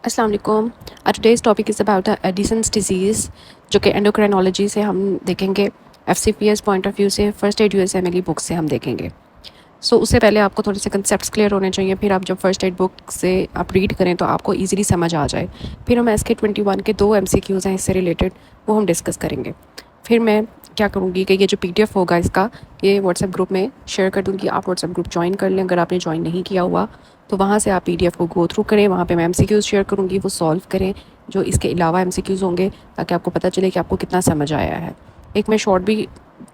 अस्सलाम वालेकुम। Today's topic is about the Edison's disease जो कि एंडोक्राइनोलॉजी से हम देखेंगे। एफसीपीएस पॉइंट ऑफ व्यू से फर्स्ट एड यूएसएमएल बुक से हम देखेंगे। उससे पहले आपको थोड़े से कंसेप्ट्स क्लियर होने चाहिए, फिर आप जब फर्स्ट एड बुक से आप रीड करें तो आपको ईजिली समझ आ जाए। फिर हम SK21 के 2 MCQs हैं इससे रिलेटेड, वो हम डिस्कस करेंगे। फिर मैं क्या करूँगी कि ये जो PDF होगा इसका, ये व्हाट्सएप ग्रुप में शेयर कर दूँगी। आप व्हाट्सएप ग्रुप ज्वाइन कर लें अगर आपने ज्वाइन नहीं किया हुआ, तो वहाँ से आप PDF को गो थ्रू करें। वहाँ पे मैं MCQs शेयर करूँगी, वो सॉल्व करें जो इसके अलावा MCQs होंगे, ताकि आपको पता चले कि आपको कितना समझ आया है। एक मैं शॉर्ट भी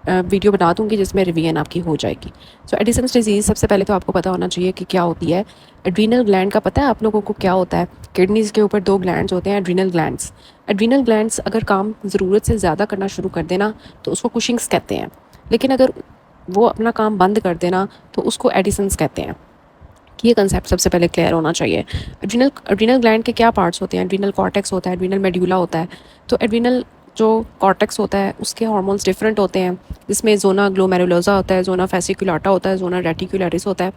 वीडियो बना दूँगी जिसमें रिवीजन आपकी हो जाएगी। एडिसन्स डिजीज़ सबसे पहले तो आपको पता होना चाहिए कि क्या होती है। एड्रीनल ग्लैंड का पता है आप लोगों को क्या होता है? किडनीज़ के ऊपर 2 ग्लैंड्स होते हैं, एड्रीनल ग्लैंड्स। एड्रीनल ग्लैंड्स अगर काम ज़रूरत से ज़्यादा करना शुरू कर देना तो उसको कुशिंग्स कहते हैं, लेकिन अगर वो अपना काम बंद कर देना तो उसको एडिसन्स कहते हैं। ये कंसेप्ट सबसे पहले क्लियर होना चाहिए। एड्रीनल ग्लैंड के क्या पार्ट्स होते हैं? एड्रीनल कॉर्टेक्स होता है, एड्रीनल मेड्यूला होता है। तो एड्रीनल जो कॉर्टेक्स होता है उसके हार्मोन्स डिफरेंट होते हैं, जिसमें जोना ग्लोमेरुलोसा होता है, जोना फेसिकुलाटा होता है, जोना रेटिकुलरिस होता है।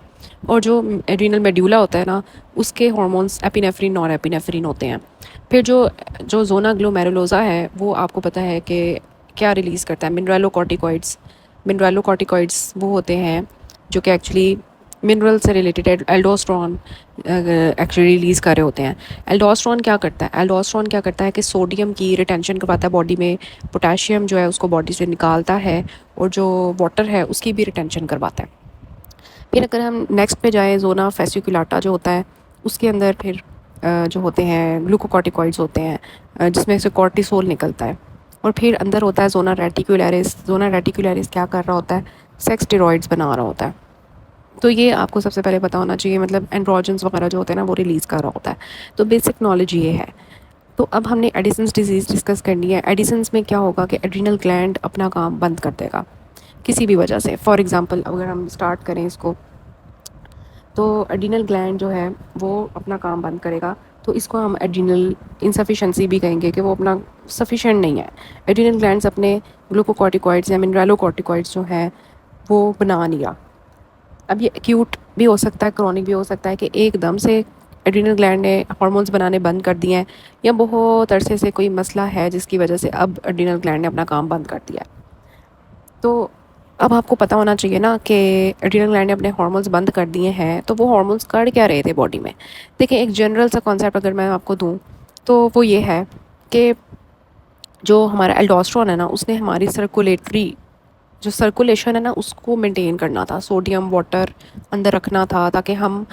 और जो एड्रीनल मेड्यूला होता है ना, उसके हार्मोन्स एपिनेफ्रिन, नॉर एपिनेफ्रिन होते हैं। फिर जो जो जोना ग्लोमेरुलोसा है वो आपको पता है कि क्या रिलीज़ करता है? मिनरलोकॉर्टिकॉइड्स। मिनरलोकॉर्टिकॉइड्स वो होते हैं जो कि एक्चुअली मिनरल से रिलेटेड एल्डोस्ट्रॉन एक्चुअली रिलीज़ कर रहे होते हैं। एल्डोस्ट्रॉन क्या करता है? एल्डोस्ट्रॉन क्या करता है कि सोडियम की रिटेंशन करवाता है बॉडी में, पोटेशियम जो है उसको बॉडी से निकालता है, और जो वाटर है उसकी भी रिटेंशन करवाता है। फिर अगर हम नेक्स्ट पे जाएँ, जोना फेसिकुलाटा जो होता है उसके अंदर फिर जो होते हैं ग्लूकोकॉर्टिकॉइड्स होते हैं, जिसमें से कॉर्टिसोल निकलता है। और फिर अंदर होता है जोना रेटिकुलरिस। जोना रेटिकुलरिस क्या कर रहा होता है? सेक्स स्टेरॉइड्स बना रहा होता है। तो ये आपको सबसे पहले पता होना चाहिए, मतलब एंड्रोजन्स वगैरह जो होते हैं ना वो रिलीज़ कर रहा होता है। तो बेसिक नॉलेज ये है। तो अब हमने एडिसन्स डिजीज़ डिस्कस करनी है। एडिसन्स में क्या होगा कि एड्रीनल ग्लैंड अपना काम बंद कर देगा किसी भी वजह से। फॉर एग्जांपल अगर हम स्टार्ट करें इसको, तो एड्रीनल ग्लैंड जो है वो अपना काम बंद करेगा, तो इसको हम एड्रीनल इनसफिशेंसी भी कहेंगे कि वो अपना सफिशेंट नहीं है। एड्रीनल ग्लैंड्स अपने ग्लूकोकॉर्टिकॉइड्स या मिनरलोकॉर्टिकॉइड्स जो है वो बना नहीं रहा। अब ये एक्यूट भी हो सकता है, क्रॉनिक भी हो सकता है कि एकदम से एड्रीनल ग्लैंड ने हार्मोन्स बनाने बंद कर दिए हैं, या बहुत अरसे से कोई मसला है जिसकी वजह से अब एड्रीनल ग्लैंड ने अपना काम बंद कर दिया है। तो अब आपको पता होना चाहिए ना कि एड्रीनल ग्लैंड ने अपने हार्मोन्स बंद कर दिए हैं, तो वो हार्मोन्स कर क्या रहे थे बॉडी में। देखिए, एक जनरल सा कॉन्सेप्ट अगर मैं आपको दूँ तो वो ये है कि जो हमारा एल्डोस्ट्रॉन है ना, उसने हमारी जो सर्कुलेशन है ना उसको मेंटेन करना था, सोडियम वाटर अंदर रखना था, ताकि हम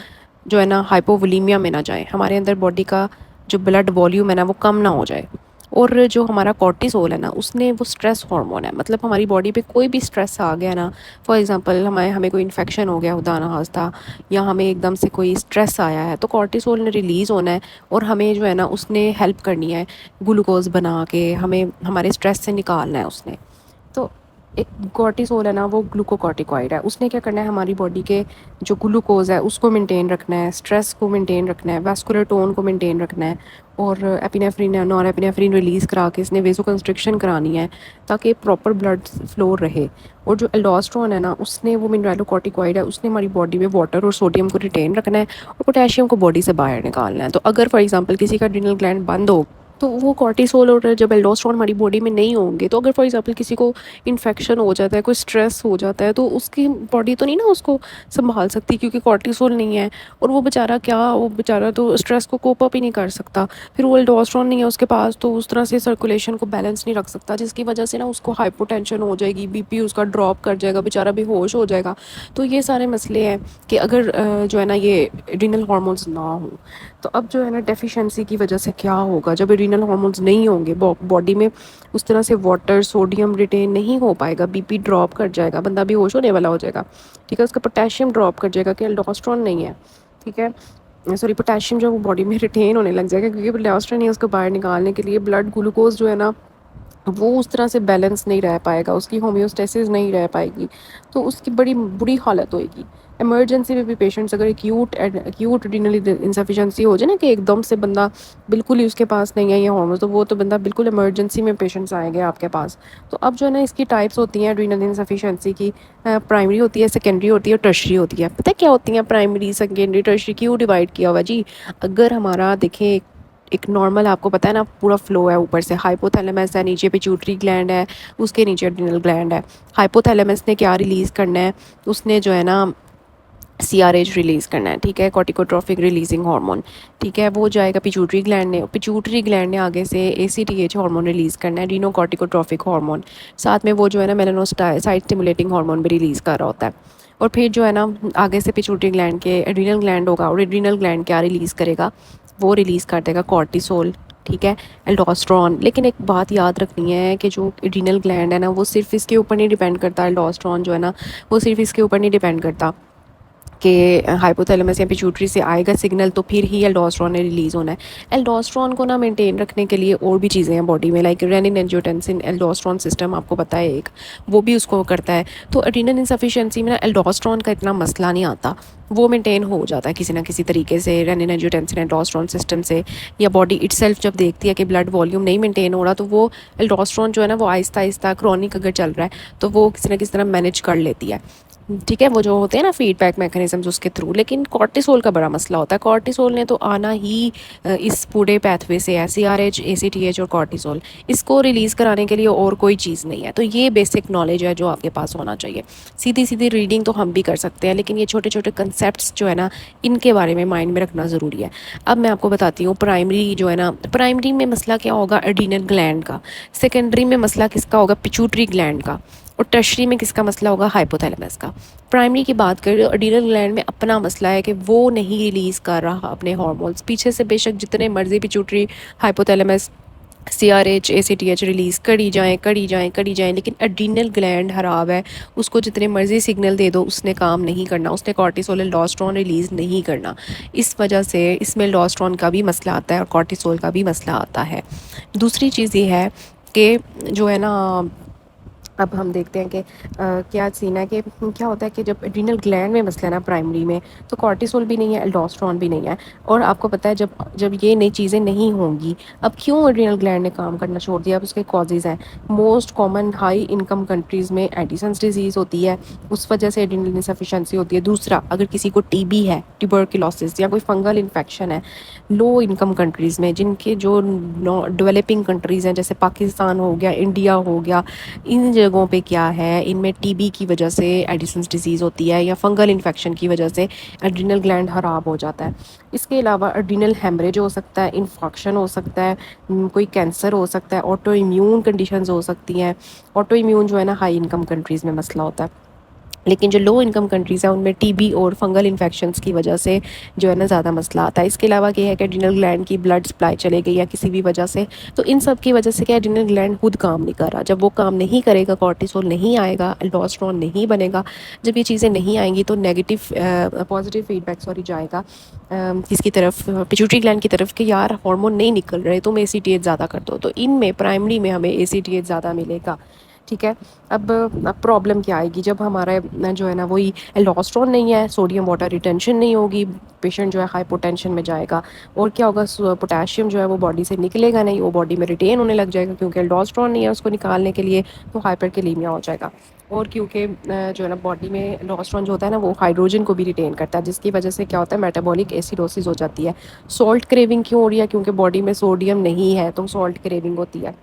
जो है ना हाइपोवोलीमिया में ना जाए, हमारे अंदर बॉडी का जो ब्लड वॉल्यूम है ना वो कम ना हो जाए। और जो हमारा कॉर्टिसोल है ना, उसने वो स्ट्रेस हार्मोन है, मतलब हमारी बॉडी पे कोई भी स्ट्रेस आ गया ना, फॉर एग्जांपल हमें कोई इन्फेक्शन हो गया खुदा ना खास्ता, या हमें एकदम से कोई स्ट्रेस आया है, तो कॉर्टिसोल ने रिलीज़ होना है, और हमें जो है ना उसने हेल्प करनी है, ग्लूकोज बना के हमें हमारे स्ट्रेस से निकालना है उसने। तो एक कॉर्टिसोल है ना, वो ग्लूकोकॉर्टिकॉइड है, उसने क्या करना है, हमारी बॉडी के जो ग्लूकोज है उसको मेंटेन रखना है, स्ट्रेस को मेंटेन रखना है, वैस्कुलर टोन को मेंटेन रखना है, और एपिनेफ्रिन है, नॉर एपिनेफ्रिन रिलीज़ करा के इसने वेजो कंस्ट्रिक्शन करानी है, ताकि प्रॉपर ब्लड फ्लो रहे। और जो एल्डोस्ट्रॉन है ना, उसने वो मिनरलोकॉर्टिकॉइड है, उसने हमारी बॉडी में वाटर और सोडियम को रिटेन रखना है, और पोटेशियम को बॉडी से बाहर निकालना है। तो अगर फॉर एग्जाम्पल किसी का एड्रीनल ग्लैंड बंद हो, तो वो कॉर्टिसोल और जब एल्डोस्ट्रॉन हमारी बॉडी में नहीं होंगे, तो अगर फॉर एग्जांपल किसी को इन्फेक्शन हो जाता है, कोई स्ट्रेस हो जाता है, तो उसकी बॉडी तो नहीं ना उसको संभाल सकती, क्योंकि कॉर्टिसोल नहीं है, और वो बेचारा तो स्ट्रेस को कोप अप ही नहीं कर सकता। फिर वो एल्डोस्ट्रॉन नहीं है उसके पास, तो उस तरह से सर्कुलेशन को बैलेंस नहीं रख सकता, जिसकी वजह से ना उसको हाइपोटेंशन हो जाएगी, बीपी उसका ड्रॉप कर जाएगा, बेचारा बेहोश हो जाएगा। तो ये सारे मसले हैं कि अगर जो है ना ये एड्रीनल हार्मोन्स ना हो, तो अब जो है ना डेफिशिएंसी की वजह से क्या होगा, जब एड्रीनल हार्मोन्स नहीं होंगे बॉडी में, उस तरह से वाटर सोडियम रिटेन नहीं हो पाएगा, बीपी ड्रॉप कर जाएगा, बंदा बेहोश होने वाला हो जाएगा, ठीक है, उसका पोटेशियम ड्रॉप कर जाएगा कि एल्डोस्ट्रॉन नहीं है, ठीक है, सॉरी, पोटेशियम जो वो बॉडी में रिटेन होने लग जाएगा, क्योंकि एल्डोस्ट्रॉन नहीं है, उसको बाहर निकालने के लिए ब्लड ग्लूकोज जो है ना वो उस तरह से बैलेंस नहीं रह पाएगा, उसकी होम्योस्टेसिस नहीं रह पाएगी, तो उसकी बड़ी बुरी हालत होएगी। इमरजेंसी में भी पेशेंट्स अगर एक्यूट एड्रीनल इंसफिशेंसी हो जाए ना, कि एकदम से बंदा बिल्कुल ही उसके पास नहीं है ये हार्मोन, तो वो तो बंदा बिल्कुल इमरजेंसी में पेशेंट्स आएंगे आपके पास। तो अब जो है ना इसकी टाइप्स होती हैं एड्रीनल इंसफिशेंसी की, प्राइमरी होती है, सेकेंडरी होती है, टर्शरी होती है। पता है क्या होती हैं प्राइमरी, सेकेंडरी, टर्शरी? क्यों डिवाइड किया हुआ जी? अगर हमारा देखें एक नॉर्मल आपको पता है ना पूरा फ्लो है, ऊपर से हाइपोथैलेमस है, नीचे पिट्यूटरी ग्लैंड है, उसके नीचे एड्रिनल ग्लैंड है। हाइपोथैलेमस ने क्या रिलीज़ करना है, उसने जो है ना CRH रिलीज़ करना है, ठीक है, कॉर्टिकोट्रॉफिक रिलीजिंग हार्मोन, ठीक है, वो जाएगा पिट्यूटरी ग्लैंड ने आगे से ACTH हार्मोन रिलीज़ करना है, रीनोकॉर्टिकोट्रॉफिक हार्मोन। साथ में वो जो है ना मेलानोसाइट स्टिमुलेटिंग हार्मोन भी रिलीज़ कर रहा होता है। और फिर जो है ना आगे से पिट्यूटरी ग्लैंड के एड्रिनल ग्लैंड होगा, और एड्रिनल ग्लैंड क्या रिलीज़ करेगा, वो रिलीज़ कर देगा कॉर्टिसोल, ठीक है, एल्डोस्ट्रॉन। लेकिन एक बात याद रखनी है कि जो एड्रिनल ग्लैंड है ना वो सिर्फ इसके ऊपर नहीं डिपेंड करता, एल्डोस्ट्रॉन जो है ना वो सिर्फ इसके ऊपर नहीं डिपेंड करता कि हाइपोथैलेमस या पिट्यूटरी से आएगा सिग्नल तो फिर ही एल्डोस्ट्रॉन ने रिलीज़ होना है। एल्डोस्ट्रॉन को ना मेंटेन रखने के लिए और भी चीज़ें हैं बॉडी में, like renin angiotensin aldosterone system आपको पता है एक, वो भी उसको करता है। तो एड्रिनल इनसफिशिएंसी में ना एल्डोस्ट्रॉन का इतना मसला नहीं आता, वो मेंटेन हो जाता है किसी ना किसी तरीके से रेनिन एंजियोटेंसिन एल्डोस्ट्रॉन सिस्टम से। या बॉडी इटसेल्फ जब देखती है कि ब्लड वॉल्यूम नहीं मेंटेन हो रहा तो वो एल्डोस्ट्रॉन जो है ना वो आहिस्ता आहिस्ता क्रॉनिक अगर चल रहा है तो वो किसी ना किसी तरह मैनेज कर लेती है, ठीक है, वो जो होते हैं ना फीडबैक मैकेनिज्म्स उसके थ्रू। लेकिन कॉर्टिसोल का बड़ा मसला होता है, कॉर्टिसोल ने तो आना ही इस पूरे पैथवे से है, CRH ACTH और कॉर्टिसोल, इसको रिलीज़ कराने के लिए और कोई चीज़ नहीं है। तो ये बेसिक नॉलेज है जो आपके पास होना चाहिए। सीधी सीधी रीडिंग तो हम भी कर सकते हैं, लेकिन ये छोटे छोटे कंसेप्ट जो है ना इनके बारे में माइंड में रखना ज़रूरी है। अब मैं आपको बताती हूँ प्राइमरी जो है ना, प्राइमरी में मसला क्या होगा, एड्रिनल ग्लैंड का। सेकेंडरी में मसला किसका होगा, पिट्यूटरी ग्लैंड का। और टर्शरी में किसका मसला होगा, हाइपोथैलेमस का। प्राइमरी की बात करें तो एड्रिनल ग्लैंड में अपना मसला है कि वो नहीं रिलीज़ कर रहा अपने हार्मोन्स, पीछे से बेशक जितने मर्जी pituitary hypothalamus CRH ACTH release करी जाएं, लेकिन एड्रिनल ग्लैंड ख़राब है, उसको जितने मर्जी सिग्नल दे दो उसने काम नहीं करना, उसने कॉर्टिसोल एल्डोस्ट्रॉन रिलीज़ नहीं करना। इस वजह से इसमें एल्डोस्ट्रॉन का भी मसला आता है और कॉर्टिसोल का भी मसला आता है। दूसरी चीज़ ये है कि जो है ना, अब हम देखते हैं कि क्या सीन है कि क्या होता है कि जब एड्रिनल ग्लैंड में मसला है ना प्राइमरी में, तो कॉर्टिसोल भी नहीं है, एल्डोस्ट्रॉन भी नहीं है। और आपको पता है जब जब ये नई चीज़ें नहीं होंगी, अब क्यों एड्रिनल ग्लैंड ने काम करना छोड़ दिया, अब उसके कॉजेज़ हैं। Most common high income countries में एडिसन्स डिजीज़ होती है, उस वजह से एड्रिनल इनसफिशिएंसी होती है। दूसरा, अगर किसी को TB है, ट्यूबरकुलोसिस या कोई फंगल इन्फेक्शन है, लो इनकम कंट्रीज़ में, जिनके जो डेवलपिंग कंट्रीज़ हैं जैसे पाकिस्तान हो गया, इंडिया हो गया, इन जगहों पे क्या है, इनमें TB की वजह से एडिसन्स डिजीज़ होती है या फंगल इन्फेक्शन की वजह से एड्रिनल ग्लैंड ख़राब हो जाता है। इसके अलावा एड्रिनल हेमरेज हो सकता है, इन्फेक्शन हो सकता है, कोई कैंसर हो सकता है, ऑटो इम्यून कंडीशंस हो सकती हैं। ऑटो इम्यून जो है ना हाई इनकम कंट्रीज़ में मसला होता है, लेकिन जो लो इनकम कंट्रीज़ हैं उनमें TB और फंगल इन्फेक्शंस की वजह से जो है ना ज़्यादा मसला आता है। इसके अलावा ये है कि एड्रिनल ग्लैंड की ब्लड सप्लाई चले गई या किसी भी वजह से, तो इन सब की वजह से क्या एड्रिनल ग्लैंड खुद काम नहीं कर रहा। जब वो काम नहीं करेगा, कॉर्टिसोल नहीं आएगा, एल्डोस्ट्रॉन नहीं बनेगा, जब ये चीज़ें नहीं आएंगी तो नेगेटिव पॉजिटिव फीडबैक जाएगा किसकी तरफ, पिट्यूटरी ग्लैंड की तरफ कि यार हार्मोन नहीं निकल रहे, तुम ACTH ज़्यादा कर दो। तो इनमें प्राइमरी में हमें ACTH ज़्यादा मिलेगा, ठीक है। अब प्रॉब्लम क्या आएगी, जब हमारा जो है ना वही एल्डोस्ट्रॉन नहीं है, सोडियम वाटर रिटेंशन नहीं होगी, पेशेंट जो है हाइपोटेंशन में जाएगा। और क्या होगा, पोटेशियम जो है वो बॉडी से निकलेगा नहीं, वो बॉडी में रिटेन होने लग जाएगा, क्योंकि एल्डोस्ट्रॉन नहीं है उसको निकालने के लिए, तो हाइपरकैलेमिया हो जाएगा। और क्योंकि जो है ना बॉडी में एल्डोस्ट्रॉन जो होता है ना वो हाइड्रोजन को भी रिटेन करता है, जिसकी वजह से क्या होता है, मेटाबॉलिक एसिडोसिस हो जाती है। सॉल्ट क्रेविंग क्यों हो रही है, क्योंकि बॉडी में सोडियम नहीं है तो सॉल्ट क्रेविंग होती है।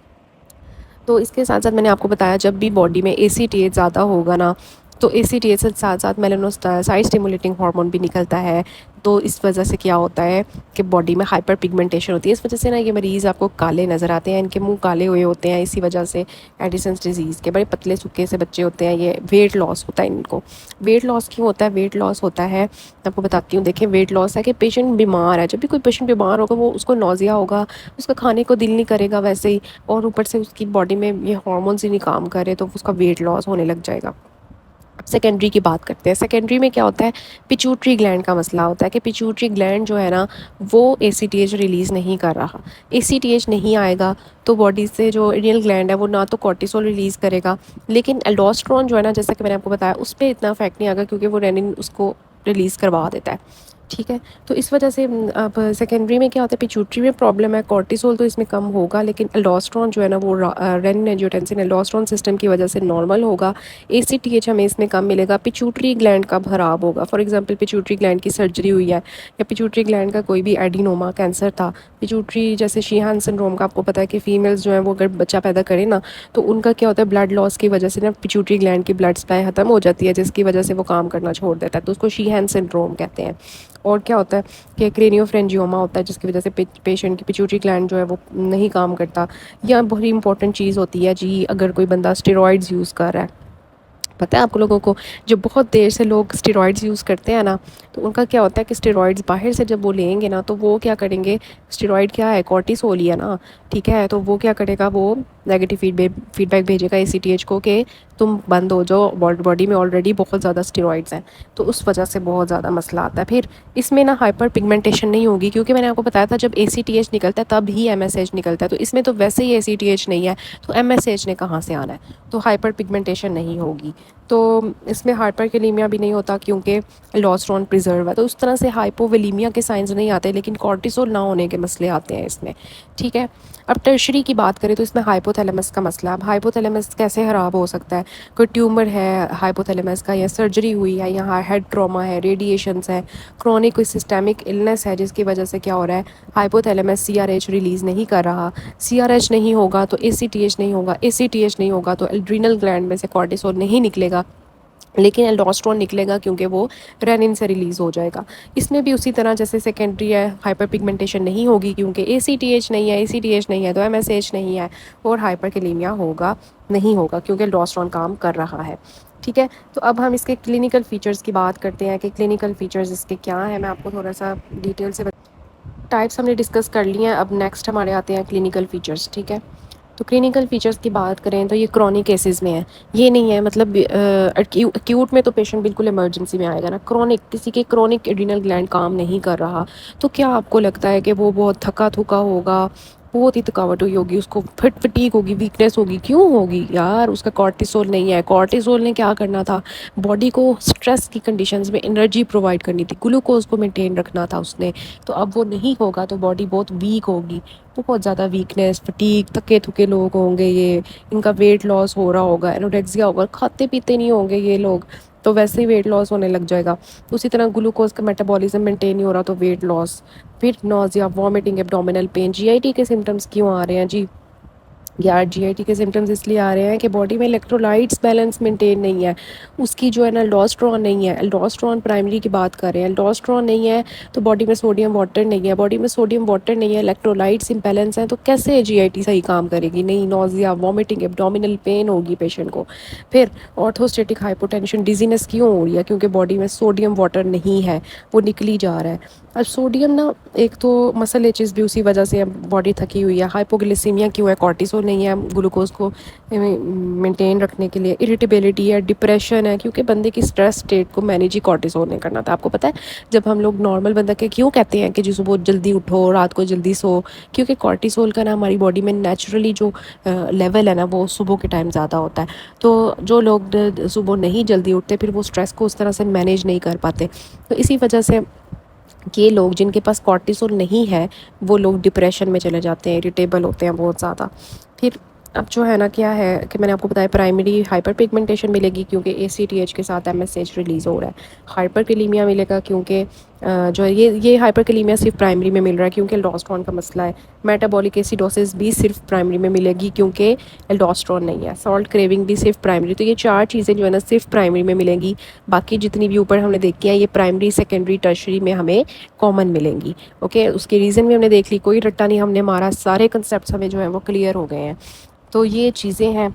तो इसके साथ साथ मैंने आपको बताया जब भी बॉडी में ACTH ज़्यादा होगा ना, तो ACTH से साथ साथ मेलानोसाइट स्टिमुलेटिंग हार्मोन भी निकलता है। तो इस वजह से क्या होता है कि बॉडी में हाइपर पिगमेंटेशन होती है। इस वजह से ना ये मरीज़ आपको काले नज़र आते हैं, इनके मुंह काले हुए होते हैं, इसी वजह से एडिसन्स डिजीज़ के बड़े पतले सूखे से बच्चे होते हैं। ये वेट लॉस होता है इनको। वेट लॉस क्यों होता है, वेट लॉस होता है, मैं आपको बताती हूँ। देखिए, वेट लॉस है कि पेशेंट बीमार है, जब भी कोई पेशेंट बीमार होगा वो उसको नौजिया होगा, उसका खाने को दिल नहीं करेगा वैसे ही, और ऊपर से उसकी बॉडी में ये हार्मोन्स ही नहीं काम करे तो उसका वेट लॉस होने लग जाएगा। अब सेकेंडरी की बात करते हैं। सेकेंडरी में क्या होता है, पिट्यूटरी ग्लैंड का मसला होता है कि पिट्यूटरी ग्लैंड जो है ना वो ACTH रिलीज़ नहीं कर रहा। ACTH नहीं आएगा तो बॉडी से जो एड्रिनल ग्लैंड है वो ना तो कॉर्टिसोल रिलीज़ करेगा, लेकिन एल्डोस्ट्रॉन जो है ना, जैसा कि मैंने आपको बताया, उस पर इतना इफेक्ट नहीं आएगा क्योंकि वो रेनिन उसको रिलीज़ करवा देता है, ठीक है। तो इस वजह से अब सेकेंडरी में क्या होता है, पिट्यूटरी में प्रॉब्लम है, कॉर्टिसोल तो इसमें कम होगा, लेकिन एल्डोस्टेरोन जो है ना वो रेनिन एंजियोटेंसिन एल्डोस्टेरोन सिस्टम की वजह से नॉर्मल होगा। एसीटीएच हमें इसमें कम मिलेगा। पिट्यूटरी ग्लैंड का खराब होगा, फॉर एग्जांपल पिट्यूटरी ग्लैंड की सर्जरी हुई है या पिट्यूटरी ग्लैंड का कोई भी एडिनोमा कैंसर था, पिट्यूटरी जैसे शीहान सिंड्रोम का आपको पता है कि फीमेल्स जो है वो अगर बच्चा पैदा करें ना तो उनका क्या होता है, ब्लड लॉस की वजह से ना पिट्यूटरी ग्लैंड की ब्लड सप्लाई ख़त्म हो जाती है, जिसकी वजह से वो काम करना छोड़ देता है, तो उसको शीहान सिंड्रोम कहते हैं। और क्या होता है कि क्रेनियोफ्रेंजियोमा होता है, जिसकी वजह से पेशेंट की पिट्यूटरी ग्लैंड जो है वो नहीं काम करता। या बहुत इंपॉर्टेंट चीज़ होती है जी, अगर कोई बंदा स्टेरॉइड्स यूज़ कर रहा है, पता है आप लोगों को, जो बहुत देर से लोग स्टेरॉइड्स यूज़ करते हैं ना, तो उनका क्या होता है कि स्टेरॉइड्स बाहर से जब वो लेंगे ना तो वो क्या करेंगे, स्टेरॉइड क्या है, कॉर्टिसोल ही है ना, ठीक है, तो वो क्या करेगा, वो नेगेटिव फीडबैक भेजेगा एसीटीएच को कि तुम बंद हो जाओ, बॉडी में ऑलरेडी बहुत ज़्यादा स्टेरॉइड्स हैं, तो उस वजह से बहुत ज़्यादा मसला आता है। फिर इसमें ना हाइपर पिगमेंटेशन नहीं होगी, क्योंकि मैंने आपको बताया था जब एसीटीएच निकलता है तब ही एमएसएच निकलता है, तो इसमें तो वैसे ही एसीटीएच नहीं है, तो एमएसएच ने कहाँ से आना है, तो हाइपर पिगमेंटेशन नहीं होगी। तो इसमें हाइपरकैलेमिया भी नहीं होता क्योंकि एल्डोस्टेरोन प्रिजर्व है, तो उस तरह से हाइपोवोलेमिया के साइंस नहीं आते, लेकिन कॉर्टिसोल ना होने के मसले आते हैं इसमें, ठीक है। अब टर्शरी की बात करें तो इसमें हाइपोथैलेमस का मसला। अब हाइपोथैलेमस कैसे ख़राब हो सकता है, कोई ट्यूमर है हाइपोथैलेमस का, या सर्जरी हुई है, यहाँ हेड ट्रॉमा है, रेडिएशंस है, क्रॉनिक कोई सिस्टेमिक इलनेस है जिसकी वजह से क्या हो रहा है, हाइपोथैलेमस सीआरएच रिलीज़ नहीं कर रहा, सीआरएच नहीं होगा तो एसीटीएच नहीं होगा, एसीटीएच नहीं होगा तो एड्रीनल ग्लैंड में से कॉर्टिसोल नहीं निकलेगा, लेकिन एल्डोस्टेरोन निकलेगा क्योंकि वो रेनिन से रिलीज़ हो जाएगा। इसमें भी उसी तरह जैसे सेकेंडरी है, हाइपर पिगमेंटेशन नहीं होगी क्योंकि एसीटीएच नहीं है, एसीटीएच नहीं है तो एमएसएच नहीं है, और हाइपरकैलेमिया होगा नहीं होगा क्योंकि एल्डोस्टेरोन काम कर रहा है, ठीक है। तो अब हम इसके क्लिनिकल फ़ीचर्स की बात करते हैं कि क्लिनिकल फ़ीचर्स इसके क्या हैं। मैं आपको थोड़ा सा डिटेल से टाइप्स हमने डिस्कस कर लिए हैं, अब नेक्स्ट हमारे आते हैं क्लिनिकल फ़ीचर्स, ठीक है। तो क्लिनिकल फ़ीचर्स की बात करें तो ये क्रॉनिक केसेस में है, ये नहीं है मतलब एक्यूट में तो पेशेंट बिल्कुल इमरजेंसी में आएगा ना, क्रॉनिक किसी के क्रॉनिक एड्रीनल ग्लैंड काम नहीं कर रहा, तो क्या आपको लगता है कि वो बहुत थका थुका होगा, बहुत ही थकावट हुई होगी, उसको फटीग होगी, वीकनेस होगी, क्यों होगी यार, उसका कॉर्टिसोल नहीं है। कॉर्टिसोल ने क्या करना था, बॉडी को स्ट्रेस की कंडीशंस में एनर्जी प्रोवाइड करनी थी, ग्लूकोज को मेंटेन रखना था उसने, तो अब वो नहीं होगा तो बॉडी बहुत वीक होगी, बहुत ज़्यादा वीकनेस, फटीग, थके थुके लोग होंगे ये, इनका वेट लॉस हो रहा होगा, एनोरेक्सिया होगा, खाते पीते नहीं होंगे ये लोग तो वैसे ही वेट लॉस होने लग जाएगा। उसी तरह ग्लूकोज का मेटाबॉलिज्म मेंटेन नहीं हो रहा तो वेट लॉस, फिर nausea, vomiting, abdominal pain. GIT के सिम्टम्स क्यों आ रहे हैं जी, यार जीआईटी के सिम्टम्स इसलिए आ रहे हैं कि बॉडी में इलेक्ट्रोलाइट्स बैलेंस मेंटेन नहीं है, उसकी जो है ना एल्डोस्टेरोन नहीं है, एल्डोस्टेरोन प्राइमरी की बात कर रहे हैं, एल्डोस्टेरोन नहीं है तो बॉडी में सोडियम वाटर नहीं है, बॉडी में सोडियम वाटर नहीं है, इलेक्ट्रोलाइट्स इम्बैलेंस हैं, तो कैसे जीआईटी सही काम करेगी, नहीं, नॉजिया, वॉमिटिंग, एब्डोमिनल पेन होगी पेशेंट को। फिर ऑर्थोस्टेटिक हाइपोटेंशन, डिजीनेस क्यों हो रही है, क्योंकि बॉडी में सोडियम वाटर नहीं है, वो निकली जा रहा है। अब सोडियम ना, एक तो मसल एचेस भी उसी वजह से बॉडी थकी हुई है, हाइपोग्लिसीमिया क्यों है, कॉर्टिसोल नहीं है ग्लूकोज को मेंटेन रखने के लिए, इरिटेबिलिटी है, डिप्रेशन है, क्योंकि बंदे की स्ट्रेस स्टेट को मैनेज ही कॉर्टिसोल नहीं करना था। आपको पता है जब हम लोग नॉर्मल बंदा के क्यों कहते हैं कि जी सुबह जल्दी उठो, रात को जल्दी सो, क्योंकि कॉर्टिसोल का ना हमारी बॉडी में नेचुरली जो लेवल है ना वो सुबह के टाइम ज़्यादा होता है, तो जो लोग सुबह नहीं जल्दी उठते फिर वो स्ट्रेस को उस तरह से मैनेज नहीं कर पाते, तो इसी वजह से ये लोग जिनके पास कॉर्टिसोल नहीं है वो लोग डिप्रेशन में चले जाते हैं, इरिटेबल होते हैं बहुत ज़्यादा। फिर अब जो है ना क्या है कि मैंने आपको बताया प्राइमरी हाइपर पिगमेंटेशन मिलेगी क्योंकि एसीटीएच के साथ एमएसएच रिलीज़ हो रहा है, हाइपरकैलेमिया मिलेगा क्योंकि जो है ये हाइपरकैलेमिया सिर्फ प्राइमरी में मिल रहा है क्योंकि एल्डोस्टेरोन का मसला है, मेटाबॉलिक एसिडोसिस भी सिर्फ प्राइमरी में मिलेगी क्योंकि एल्डोस्टेरोन नहीं है, सॉल्ट क्रेविंग भी सिर्फ प्राइमरी, तो ये चार चीज़ें जो है ना सिर्फ प्राइमरी में मिलेंगी, बाकी जितनी भी ऊपर हमने देखी हैं ये प्राइमरी, सेकेंडरी, टर्शरी में हमें कॉमन मिलेंगी। ओके, उसकी रीज़न भी हमने देख ली, कोई रट्टा नहीं हमने मारा, सारे कंसेप्ट हमें जो है वो क्लियर हो गए हैं। तो ये चीज़ें हैं।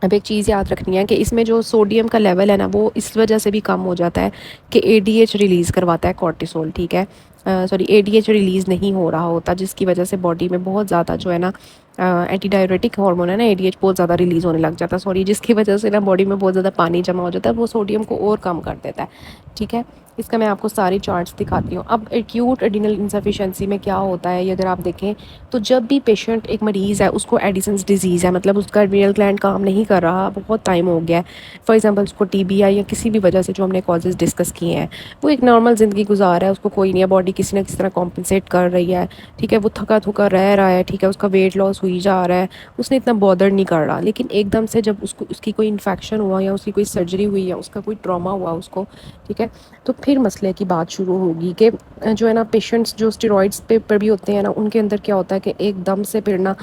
अब एक चीज़ याद रखनी है कि इसमें जो सोडियम का लेवल है ना वो इस वजह से भी कम हो जाता है कि एडीएच रिलीज़ करवाता है कॉर्टिसोल, ठीक है, सॉरी एडीएच रिलीज़ नहीं हो रहा होता, जिसकी वजह से बॉडी में बहुत ज़्यादा जो है ना एंटी डायरेटिक हार्मोन है ना, एडीएच बहुत ज़्यादा रिलीज़ होने लग जाता है, सॉरी, जिसकी वजह से ना बॉडी में बहुत ज़्यादा पानी जमा हो जाता है, वो सोडियम को और कम कर देता है। ठीक है, इसका मैं आपको सारी चार्ट्स दिखाती हूँ। अब एक्यूट एडिनल इंसफिशिएंसी में क्या होता है, ये अगर आप देखें तो जब भी पेशेंट, एक मरीज़ है, उसको एडिसन्स डिजीज़ है, मतलब उसका एड्रिनल ग्लैंड काम नहीं कर रहा, बहुत टाइम हो गया है, फॉर एग्जांपल उसको टीबी या किसी भी वजह से जो हमने कॉजेज़ डिस्कस किए हैं, वो एक नॉर्मल ज़िंदगी गुजार रहा है, उसको कोई नहीं है, बॉडी किसी ना किसी तरह कॉम्पनसेट कर रही है, ठीक है, वो थका थुका रह रहा है, ठीक है, उसका वेट लॉस हुई जा रहा है, उसने इतना बॉदर नहीं कर रहा। लेकिन एकदम से जब उसको, उसकी कोई इन्फेक्शन हुआ या उसकी कोई सर्जरी हुई या उसका कोई ट्रॉमा हुआ उसको, ठीक है, तो फिर मसले की बात शुरू होगी कि जो है ना, पेशेंट्स जो स्टेरॉइड्स पे पर भी होते हैं ना, उनके अंदर क्या होता है कि एकदम से फिर ना,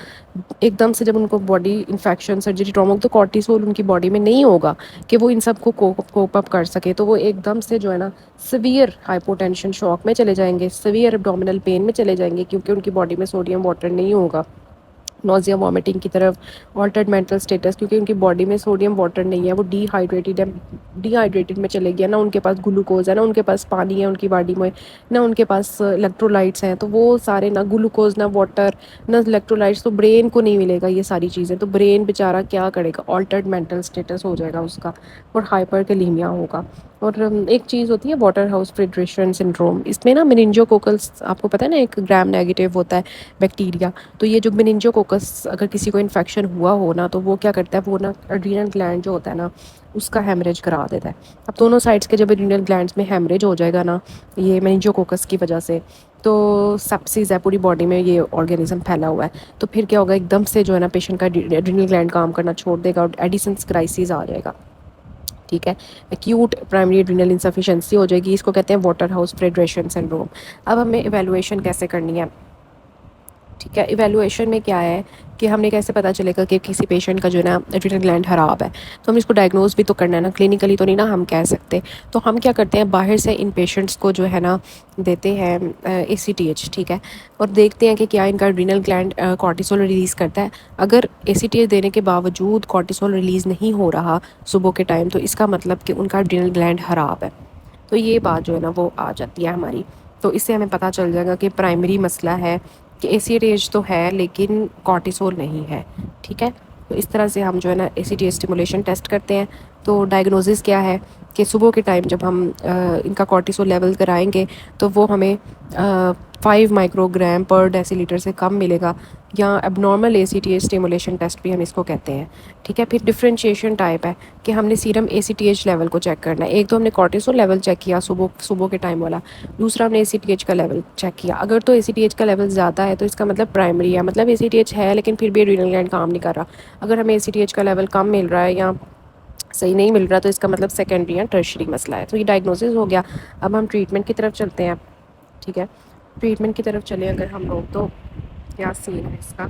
एकदम से जब उनको बॉडी इन्फेक्शन, सर्जरी, ट्रॉमा, तो कॉर्टिसोल उनकी बॉडी में नहीं होगा कि वो इन सब को कोप अप कर सके, तो वो एकदम से जो है ना सीवियर हाइपोटेंशन शॉक में चले जाएंगे, सीवियर एब्डोमिनल पेन में चले जाएंगे, क्योंकि उनकी बॉडी में सोडियम वाटर नहीं होगा, नोजिया वॉमिटिंग की तरफ, ऑल्टर्ड मेंटल स्टेटस, क्योंकि उनकी बॉडी में सोडियम वाटर नहीं है, वो डिहाइड्रेटेड है, डिहाइड्रेटेड में चले गया ना, उनके पास ग्लूकोज है ना, उनके पास पानी है उनकी बॉडी में ना, उनके पास इलेक्ट्रोलाइट्स हैं, तो वो सारे ना ग्लूकोज ना वाटर ना इलेक्ट्रोलाइट्स, तो ब्रेन को नहीं मिलेगा ये सारी चीज़ें, तो ब्रेन बेचारा क्या करेगा, ऑल्टर्ड मेंटल स्टेटस हो जाएगा उसका, और हाइपरकैलीमिया होगा। और एक चीज़ होती है वाटर हाउस फ्रिड्रेशन सिंड्रोम, इसमें ना मेनिंजोकोकल्स, आपको पता है ना, एक ग्राम नेगेटिव होता है बैक्टीरिया, तो ये जो मेनिंजोकोकस अगर किसी को इन्फेक्शन हुआ हो ना, तो वो क्या करता है, वो ना एड्रीनल ग्लैंड जो होता है ना, उसका हेमरेज करा देता है। अब दोनों साइड्स के जब एड्रीनल ग्लैंड्स में हेमरेज हो जाएगा ना, ये मेनिंजोकोकस की वजह से, तो सेप्सिस है, पूरी बॉडी में ये ऑर्गेनिज्म फैला हुआ है, तो फिर क्या होगा, एकदम से जो है ना पेशेंट का एड्रीनल ग्लैंड काम करना छोड़ देगा और एडिसन्स क्राइसिस आ जाएगा। ठीक है, एक्यूट प्राइमरी एड्रिनल इंसफिशिएंसी हो जाएगी, इसको कहते हैं वाटर हाउस फ्रिड्रेशन सिंड्रोम। अब हमें इवैल्यूएशन कैसे करनी है, ठीक है, इवैल्यूएशन में क्या है कि हमने कैसे पता चलेगा कि किसी पेशेंट का जो है ना एड्रिनल ग्लैंड ख़राब है, तो हम इसको डायग्नोज भी तो करना है ना, क्लिनिकली तो नहीं ना हम कह सकते। तो हम क्या करते हैं, बाहर से इन पेशेंट्स को जो है ना देते हैं ACTH, ठीक है, और देखते हैं कि क्या इनका एड्रिनल ग्लैंड कॉर्टिसोल रिलीज़ करता है। अगर ACTH देने के बावजूद कॉर्टिसोल रिलीज़ नहीं हो रहा सुबह के टाइम, तो इसका मतलब कि उनका एड्रिनल ग्लैंड ख़राब है। तो ये बात जो है ना वो आ जाती है हमारी, तो इससे हमें पता चल जाएगा कि प्राइमरी मसला है कि ACTH तो है लेकिन कॉर्टिसोल नहीं है। ठीक है, तो इस तरह से हम जो है ना ACTH स्टिमुलेशन टेस्ट करते हैं। तो डायग्नोसिस क्या है कि सुबह के टाइम जब हम इनका कॉर्टिसोल लेवल कराएंगे तो वो हमें 5 माइक्रोग्राम पर डेसीलीटर से कम मिलेगा, या एबनॉर्मल ACTH स्टिमुलेशन टेस्ट भी हम इसको कहते हैं। ठीक है, फिर डिफरेंशिएशन टाइप है कि हमने सीरम ACTH लेवल को चेक करना है। एक तो हमने कॉर्टिसोल लेवल चेक किया सुबह सुबह के टाइम वाला, दूसरा हमने ACTH का लेवल चेक किया। अगर तो ACTH का लेवल ज़्यादा है तो इसका मतलब प्राइमरी है, मतलब ACTH है लेकिन फिर भी एड्रिनल ग्लैंड काम नहीं कर रहा। अगर हमें ACTH का लेवल कम मिल रहा है या सही नहीं मिल रहा, तो इसका मतलब सेकेंडरी या टर्शरी मसला है। तो ये डायग्नोसिस हो गया। अब हम ट्रीटमेंट की तरफ चलते हैं। ठीक है, ट्रीटमेंट की तरफ चले अगर हम लोग, तो क्या सीन है इसका।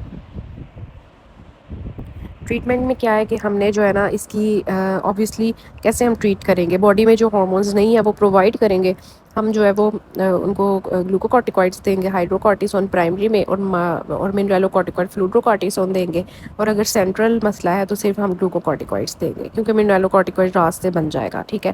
ट्रीटमेंट में क्या है कि हमने जो है ना इसकी ऑब्वियसली कैसे हम ट्रीट करेंगे, बॉडी में जो हार्मोन्स नहीं है वो प्रोवाइड करेंगे हम, जो है वो उनको ग्लूकोकॉर्टिकॉइड्स देंगे, हाइड्रोकॉर्टिसोन प्राइमरी में, और मिनरलोकॉर्टिकॉइड फ्लूड्रोकॉर्टिसोन देंगे। और अगर सेंट्रल मसला है तो सिर्फ हम ग्लूकोकॉर्टिकॉइड्स देंगे, क्योंकि मिनरलोकॉर्टिकॉइड रात से बन जाएगा। ठीक है,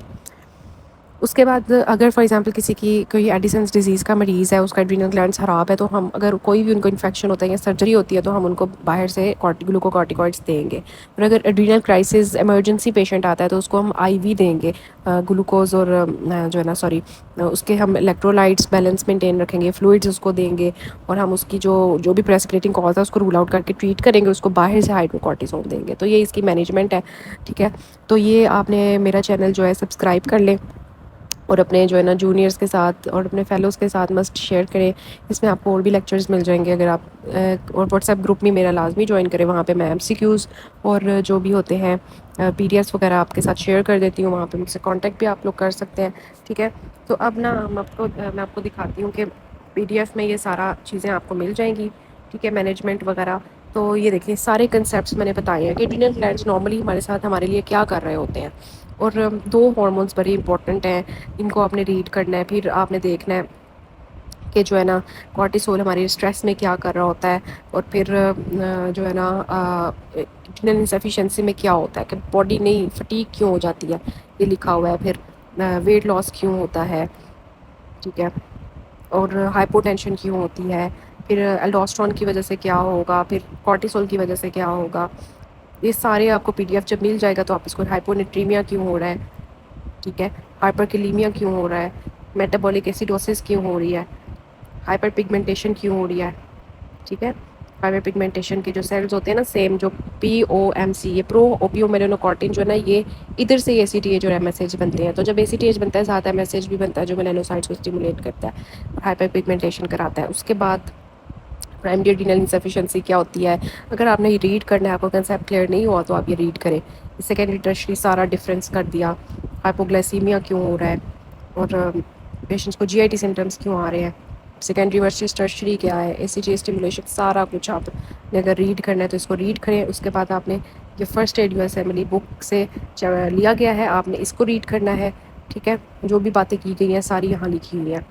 उसके बाद अगर फॉर एग्जांपल किसी की कोई एडिसन्स डिजीज़ का मरीज़ है, उसका एड्रिनल ग्लैंड्स ख़राब है, तो हम अगर कोई भी उनको इन्फेक्शन होता है या सर्जरी होती है तो हम उनको बाहर से ग्लूकोकॉर्टिकॉइड्स देंगे। और अगर एड्रिनल क्राइसिस इमरजेंसी पेशेंट आता है तो उसको हम IV देंगे ग्लूकोज, और जो है ना सॉरी उसके हम इलेक्ट्रोलाइट्स बैलेंस मेंटेन रखेंगे, फ्लूइड्स उसको देंगे, और हम उसकी जो भी प्रेसिपिटेटिंग कॉज है उसको रूल आउट करके ट्रीट करेंगे, उसको बाहर से हाइड्रोकॉर्टिसोन देंगे। तो ये इसकी मैनेजमेंट है। ठीक है, तो ये आपने मेरा चैनल जो है सब्सक्राइब कर लें, और अपने जो है ना जूनियर्स के साथ और अपने फेलोज़ के साथ मस्ट शेयर करें। इसमें आपको और भी लेक्चर्स मिल जाएंगे अगर आप और व्हाट्सएप ग्रुप में मेरा लाजमी ज्वाइन करें। वहाँ पे मैं MCQs और जो भी होते हैं PDFs वगैरह आपके साथ शेयर कर देती हूँ, वहाँ पे मुझसे कांटेक्ट भी आप लोग कर सकते हैं। ठीक है, तो अब ना मैं आपको दिखाती हूँ कि PDF में ये सारा चीज़ें आपको मिल जाएंगी। ठीक है, मैनेजमेंट वगैरह। तो ये देखिए सारे कंसेप्ट मैंने बताए हैं कि एड्रिनल ग्लैंड्स नॉर्मली हमारे साथ हमारे लिए क्या कर रहे होते हैं। और 2 हार्मोन्स बड़े इंपॉर्टेंट हैं, इनको आपने रीड करना है। फिर आपने देखना है कि जो है ना कॉर्टिसोल हमारे स्ट्रेस में क्या कर रहा होता है, और फिर जो है ना एड्रिनल इंसफिशिएंसी में क्या होता है कि बॉडी नहीं फटीग क्यों हो जाती है, ये लिखा हुआ है। फिर वेट लॉस क्यों होता है, ठीक है, और हाइपोटेंशन क्यों होती है, फिर एल्डोस्टेरोन की वजह से क्या होगा, फिर कॉर्टिसोल की वजह से क्या होगा, ये सारे आपको पीडीएफ जब मिल जाएगा तो आप इसको हाइपोनेट्रीमिया क्यों हो रहा है, ठीक है, हाइपरकैलीमिया क्यों हो रहा है, मेटाबॉलिक एसिडोसिस क्यों हो रही है, हाइपर पिगमेंटेशन क्यों हो रही है, ठीक है। हाइपर पिगमेंटेशन के जो सेल्स होते हैं ना, सेम जो POMC, ये प्रो ओपियोमेलानोकॉर्टिन जो है ना, ये इधर से ACTH और MSH बनते हैं। तो जब ACTH बनता है साथ MSH भी बनता है जो मेलानोसाइट्स को स्टिमुलेट करता है और हाइपर पिगमेंटेशन कराता है। उसके बाद प्राइमरी एड्रीनल इंसफिशिएंसी क्या होती है, अगर आपने ये रीड करना है, आपको कंसेप्ट क्लियर नहीं हुआ तो आप ये रीड करें। सेकेंडरी टर्शरी सारा डिफरेंस कर दिया, हाइपोग्लाइसीमिया क्यों हो रहा है और पेशेंट्स को GIT सिम्टम्स क्यों आ रहे हैं, सेकेंडरी वर्सेस टर्शरी क्या है, ACTH स्टिमुलेशन, सारा कुछ आपने अगर रीड करना है तो इसको रीड करें। उसके बाद आपने ये फर्स्ट एड USMLE बुक से लिया गया है, आपने इसको रीड करना है, ठीक है। जो भी बातें की गई हैं सारी यहाँ लिखी हुई हैं,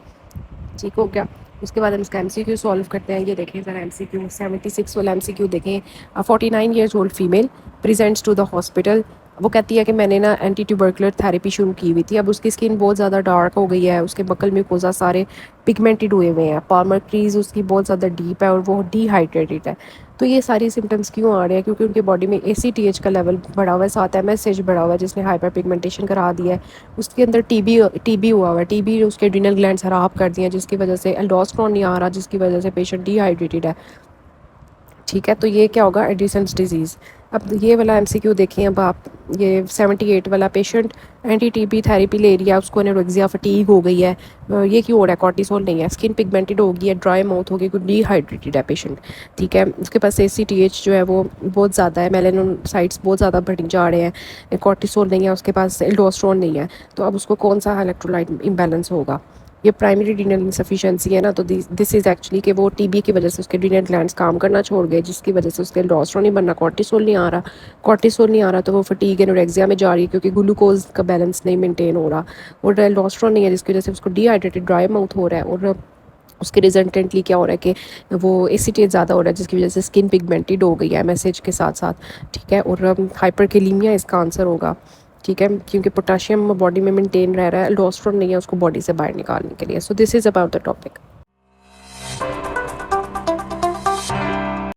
ठीक हो गया। उसके बाद हम इसका MCQ सॉल्व करते हैं। ये देखें ज़रा MCQ 76 वाला MCQ देखें। 49 years old female presents to the hospital. वो कहती है कि मैंने ना एंटी ट्यूबरकुलर थेरेपी शुरू की हुई थी, अब उसकी स्किन बहुत ज़्यादा डार्क हो गई है, उसके बकल म्यूकोजा सारे पिगमेंटेड हुए हुए हैं, पार्मर क्रीज उसकी बहुत ज़्यादा डीप है और वो डिहाइड्रेटेड है। तो ये सारी सिम्टम्स क्यों आ रहे हैं, क्योंकि उनकी बॉडी में ACTH का लेवल बढ़ा हुआ है, साथ MSH बढ़ा हुआ है जिसने हाइपर पिगमेंटेशन करा दिया है। उसके अंदर TB हुआ हुआ है, TB उसके एड्रीनल ग्लैंड्स खराब कर दिए हैं जिसकी वजह से एल्डोस्टेरोन नहीं आ रहा, जिसकी वजह से पेशेंट डिहाइड्रेटेड है, ठीक है। तो ये क्या होगा, एडिसन्स डिजीज़। अब ये वाला MCQ देखें। अब आप ये 78 वाला पेशेंट एंटी TB थेरेपी ले रही है, उसको एनोरेक्सिया फटीग हो गई है। ये क्यों हो रहा है, कॉर्टिसोल नहीं है, स्किन पिगमेंटेड हो गई है, ड्राई माउथ हो गई, कुछ डिहाइड्रेटेड है पेशेंट, ठीक है। उसके पास ACTH जो है वो बहुत ज़्यादा है, मेलानोसाइट्स बहुत ज़्यादा बढ़ जा रहे हैं, कॉर्टिसोल नहीं है, उसके पास एल्डोस्टेरोन नहीं है। तो अब उसको कौन सा इलेक्ट्रोलाइट इम्बैलेंस होगा, ये प्राइमरी रीनल इंसफिशिएंसी है ना। तो दिस इज़ एक्चुअली कि वो TB की वजह से उसके रीनल ग्लैंड्स काम करना छोड़ गए, जिसकी वजह से उसके एल्डोस्टेरोन नहीं बनना, कॉर्टिसोल नहीं आ रहा। कॉर्टिसोल नहीं आ रहा तो वो फटीग एनोरेक्सिया में जा रही है क्योंकि ग्लूकोज का बैलेंस नहीं मेंटेन हो रहा, और एल्डोस्टेरोन नहीं है जिसकी वजह से उसको डिहाइड्रेटेड ड्राई माउथ हो रहा है, और उसके रिजल्टेंटली क्या हो रहा है कि वो ACTH ज़्यादा हो रहा है जिसकी वजह से स्किन पिगमेंटेड हो गई है MSH के साथ साथ, ठीक है। और हाइपरकैलीमिया इसका आंसर होगा, ठीक है, क्योंकि पोटाशियम बॉडी में मेंटेन रह रहा है, एल्डोस्टेरोन नहीं है उसको बॉडी से बाहर निकालने के लिए। So this is about the topic.